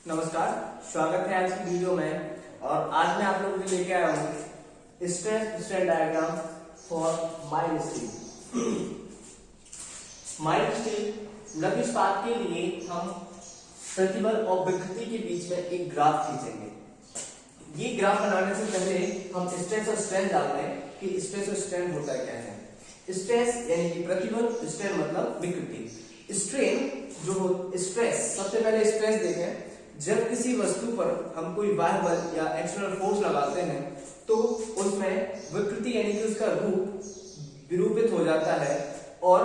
नमस्कार, स्वागत है आज की वीडियो में। और आज मैं आप लोगों के लिए लेके आया हूँ stress strain diagram for mild steel. Mild steel लघु इस्पात के लिए हम प्रतिबल और विकृति के बीच में एक ग्राफ खींचेंगे। ये ग्राफ बनाने से पहले हम स्ट्रेस और स्ट्रेन जान लें कि स्ट्रेस और स्ट्रेन होता क्या है। स्ट्रेस यानी कि प्रतिबल, स्ट्रेन मतलब विकृति। स्ट्रेन जो स्ट्रेस, सबसे पहले स्ट्रेस देखें। जब किसी वस्तु पर हम कोई बाह्य बल या एक्सटर्नल फोर्स लगाते हैं तो उसमें विकृति यानी कि उसका रूप विरूपित हो जाता है और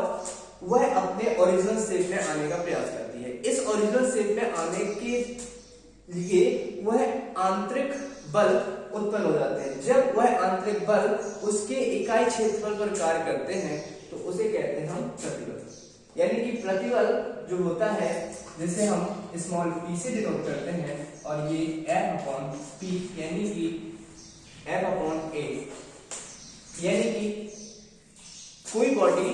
वह अपने ओरिजिनल शेप में आने का प्रयास करती है। इस ओरिजिनल शेप में आने के लिए वह आंतरिक बल उत्पन्न हो जाते हैं। जब वह आंतरिक बल उसके इकाई क्षेत्रफल पर कार्य करते हैं तो उसे कहते हैं हम प्रतिबल। यानी कि प्रतिबल जो होता है जिसे हम स्मॉल p से डिनोट करते हैं और ये F/P यानी कि F/A, यानी कि कोई बॉडी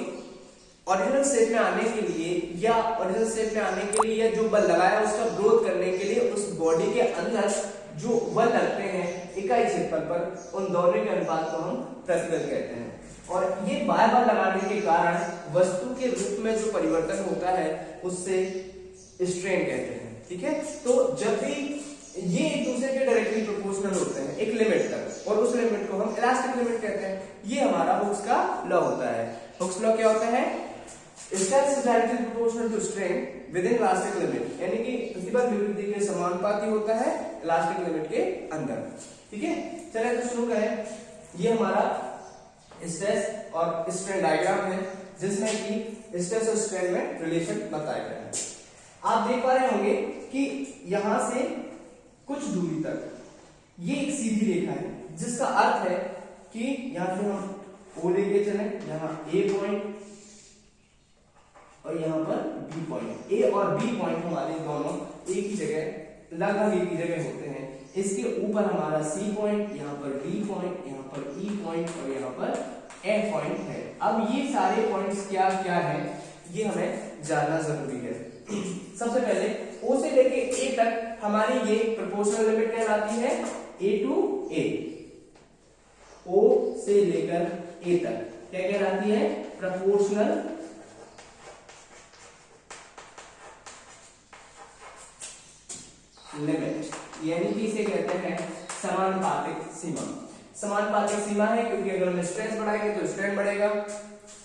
ओरिजिनल शेप में आने के लिए या ओरिजिनल शेप में आने के लिए या जो बल लगाया उसका ग्रोथ करने के लिए उस बॉडी के अंदर जो बल लगते हैं इकाई क्षेत्रफल पर, उन दोनों के अनुपात को हम प्रतिबल कहते हैं। और ये बार बार लगाने के कारण वस्तु के रूप में जो परिवर्तन होता है उससे स्ट्रेन कहते हैं। ठीक है, तो जब भी ये एक दूसरे के डायरेक्टली प्रोपोर्शनल होते हैं एक लिमिट तक, और उस लिमिट को हम इलास्टिक लिमिट कहते हैं। ये हमारा हुक्स का लॉ होता है। हुक्स लॉ क्या होता है? Stress is directly proportional to strain within elastic limit, यानी कि प्रतिबल विकृति के समानुपाती होता है इलास्टिक लिमिट के अंदर। ठीक है, चलिए तो शुरू करें। ये हमारा स्ट्रेस और स्ट्रेन डायग्राम है जिसमें कि स्ट्रेस और स्ट्रेन में रिलेशन बताया गया है। आप देख पा रहे होंगे कि यहां से कुछ दूरी तक ये एक सीधी रेखा है जिसका अर्थ है कि यहां से हम O लेके चले, यहां A पॉइंट और यहां पर B पॉइंट। A और B पॉइंट हमारे दोनों एक ही जगह, लगभग एक ही जगह होते हैं। इसके ऊपर हमारा C पॉइंट, यहाँ पर D पॉइंट, यहाँ पर E पॉइंट और यहाँ पर F पॉइंट है। अब ये सारे पॉइंट्स क्या क्या हैं ये हमें जानना जरूरी है। सबसे पहले O से लेके A तक हमारी ये प्रोपोर्शनल लिमिट कहलाती है A to A। O से लेकर A तक क्या कहलाती है? प्रोपोर्शनल लिमिट, यानी कि इसे कहते हैं समानुपातिक सीमा। समानुपातिक सीमा है क्योंकि अगर हम स्ट्रेस बढ़ाएंगे तो स्ट्रेन बढ़ेगा।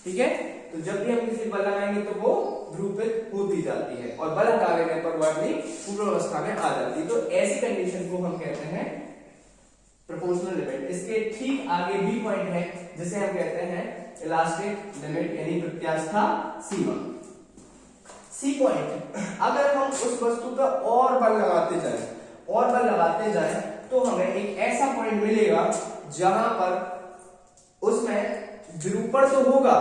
ठीक है, तो जब भी हम किसी बल लगाएंगे तो वो विरूपित होती जाती है और बल हटा देने पर वह अपनी पूर्ण अवस्था में आ जाती है। तो ऐसी कंडीशन को हम कहते हैं प्रोपोर्शनल लिमिट। इसके ठीक आगे B पॉइंट है जिसे हम कहते हैं इलास्टिक लिमिट यानी प्रत्यास्था सीमा। C पॉइंट, अगर हम उस वस्तु पर और बल लगाते जाएं तो हमें एक ऐसा पॉइंट मिलेगा जहां पर उसमें विरूपण तो होगा,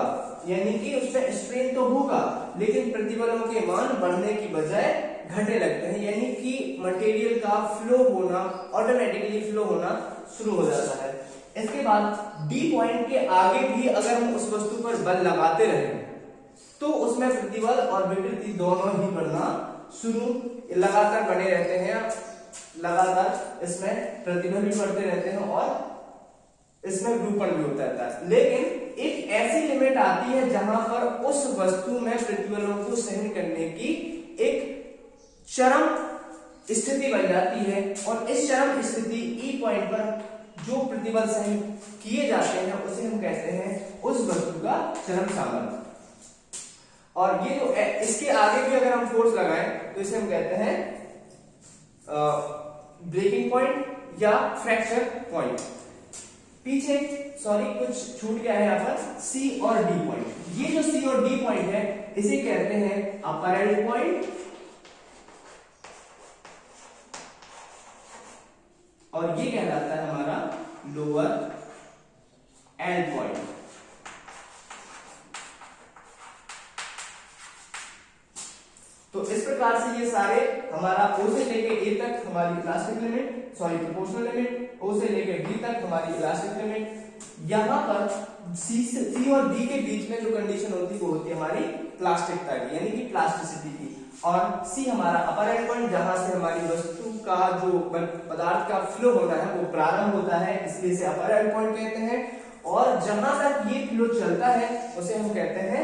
यानी कि उसमें स्ट्रेन तो होगा, लेकिन प्रतिबलों के मान बढ़ने की बजाय घटने लगते हैं, यानी कि मटेरियल का फ्लो होना, ऑटोमेटिकली फ्लो होना शुरू हो जाता है। इसके बाद D पॉइंट के आगे भी अगर हम उस वस्तु पर बल लगाते रहें तो उसमें प्रतिबल और विकृति दोनों ही बढ़ना शुरू लगातार बने रहते हैं। लगातार इसमें प्रतिबल भी बढ़ते रहते हैं और इसमें विरूपण भी होता रहता है। लेकिन एक ऐसी लिमिट आती है जहां पर उस वस्तु में प्रतिबलों को सहन करने की एक चरम स्थिति बन जाती है और इस चरम स्थिति E पॉइंट पर जो प्रतिबल सहन किए जाते हैं उसे हम कहते हैं उस वस्तु का चरम सामर्थ्य। और ये जो इसके आगे भी अगर हम फोर्स लगाएं तो इसे हम कहते हैं ब्रेकिंग पॉइंट या फ्रैक्चर पॉइंट। पीछे कुछ छूट गया है यहाँ पर C और D पॉइंट। ये जो C और D पॉइंट है इसे कहते हैं अपर एंड पॉइंट और ये कहलाता है हमारा लोअर एंड पॉइंट। तो इस प्रकार से ये सारे हमारा O से लेके A तक हमारी elastic limit, proportional limit, O से लेके D तक हमारी इलास्टिक लिमिट। यहाँ पर C और D के बीच में जो कंडीशन होती है वो होती है हमारी प्लास्टिकता की, यानी कि प्लास्टिसिटी की। और C हमारा अपर एंड पॉइंट, जहां से हमारी वस्तु का जो पदार्थ का फ्लो होना है वो प्रारंभ होता है, इसलिए इसे अपर एंड पॉइंट कहते हैं। और जहां तक ये फ्लो चलता है उसे हम कहते हैं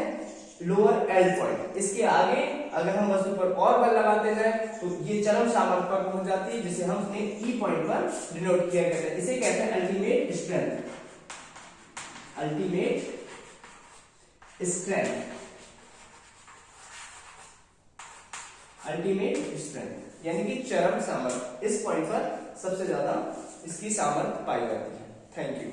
लोअर एंड पॉइंट। इसके आगे अगर हम वस्तु पर और बल लगाते जाए तो ये चरम सामर्थ्य पर पहुंच जाती है, जिसे हम ई पॉइंट पर डिनोट किया करते हैं। इसे कहते हैं ultimate strength, ultimate strength, ultimate strength यानी कि चरम सामर्थ्य। इस पॉइंट पर सबसे ज्यादा इसकी सामर्थ्य पाई जाती है। Thank you.